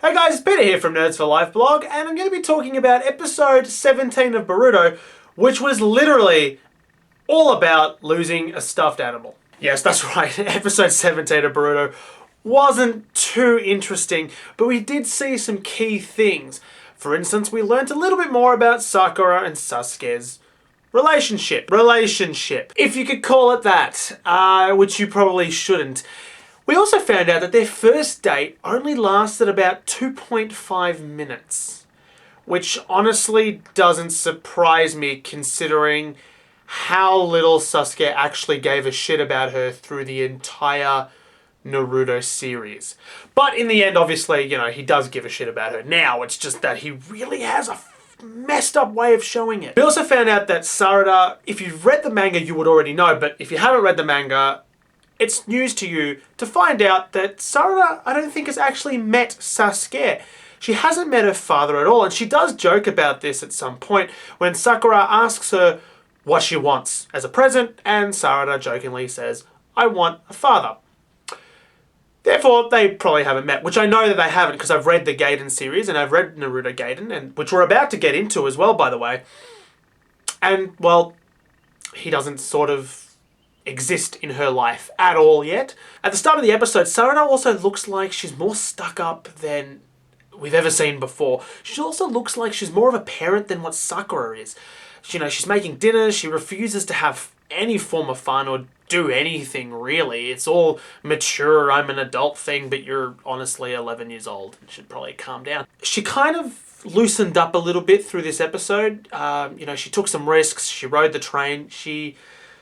Hey guys, it's Peter here from Nerds for Life blog, and I'm going to be talking about episode 17 of Boruto, which was literally all about losing a stuffed animal. Yes, that's right, episode 17 of Boruto wasn't too interesting, but we did see some key things. For instance, we learnt a little bit more about Sakura and Sasuke's relationship, if you could call it that, which you probably shouldn't. We also found out that their first date only lasted about 2.5 minutes, which honestly doesn't surprise me considering how little Sasuke actually gave a shit about her through the entire Naruto series. But in the end, obviously, he does give a shit about her now. It's just that he really has a messed up way of showing it. We also found out that Sarada, if you've read the manga, you would already know, but if you haven't read the manga, it's news to you to find out that Sarada, I don't think, has actually met Sasuke. She hasn't met her father at all, and she does joke about this at some point when Sakura asks her what she wants as a present, and Sarada jokingly says, "I want a father." Therefore, they probably haven't met, which I know that they haven't because I've read the Gaiden series and I've read Naruto Gaiden, and which we're about to get into as well, by the way. And, well, he doesn't sort of exist in her life at all yet. At the start of the episode, Sarada also looks like she's more stuck up than we've ever seen before. She also looks like she's more of a parent than what Sakura is. She's making dinner, she refuses to have any form of fun or do anything really. It's all mature, I'm an adult thing, but you're honestly 11 years old and should probably calm down. She kind of loosened up a little bit through this episode. She took some risks, she rode the train, she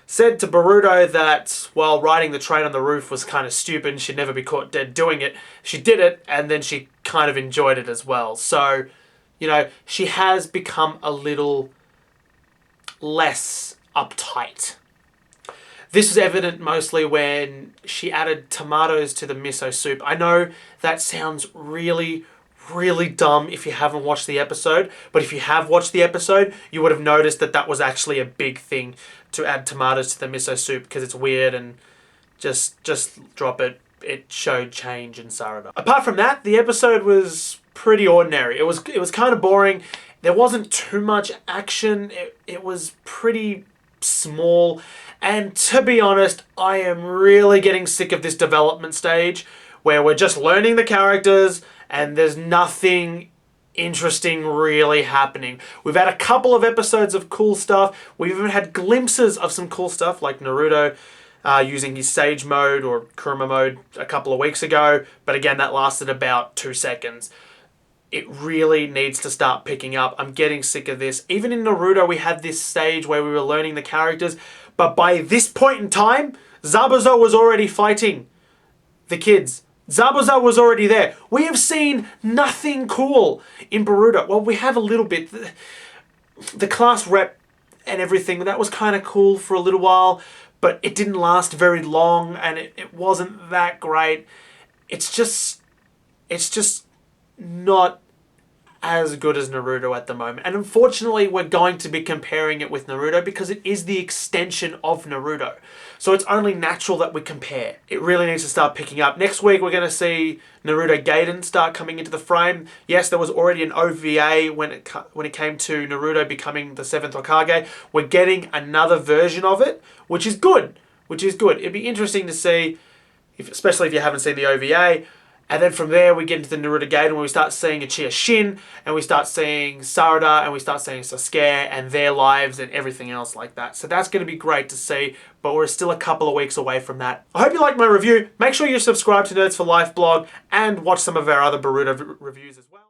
said to Boruto that while riding the train on the roof was kind of stupid and she'd never be caught dead doing it, she did it and then she kind of enjoyed it as well. So, she has become a little less uptight. This was evident mostly when she added tomatoes to the miso soup. I know that sounds really dumb if you haven't watched the episode, but if you have watched the episode, you would have noticed that that was actually a big thing to add tomatoes to the miso soup because it's weird, and just drop it. It showed change in Sarada. Apart from that, the episode was pretty ordinary. It was kind of boring. There wasn't too much action. It was pretty small, and to be honest, I am really getting sick of this development stage where we're just learning the characters and there's nothing interesting really happening. We've had a couple of episodes of cool stuff. We've even had glimpses of some cool stuff like Naruto using his Sage mode or Kurama mode a couple of weeks ago. But again, that lasted about 2 seconds. It really needs to start picking up. I'm getting sick of this. Even in Naruto, we had this stage where we were learning the characters. But by this point in time, Zabuza was already fighting the kids. Zabuza was already there. We have seen nothing cool in Boruto. Well, we have a little bit. The class rep and everything, that was kind of cool for a little while, but it didn't last very long and it wasn't that great. It's just not as good as Naruto at the moment. And unfortunately, we're going to be comparing it with Naruto because it is the extension of Naruto. So it's only natural that we compare. It really needs to start picking up. Next week, we're going to see Naruto Gaiden start coming into the frame. Yes, there was already an OVA when it came to Naruto becoming the 7th Hokage. We're getting another version of it, which is good. It'd be interesting to see, especially if you haven't seen the OVA. And then from there, we get into the Naruto Gaiden where we start seeing Uchiha Shin, and we start seeing Sarada, and we start seeing Sasuke and their lives and everything else like that. So that's going to be great to see, but we're still a couple of weeks away from that. I hope you liked my review. Make sure you subscribe to Nerds for Life blog and watch some of our other Boruto reviews as well.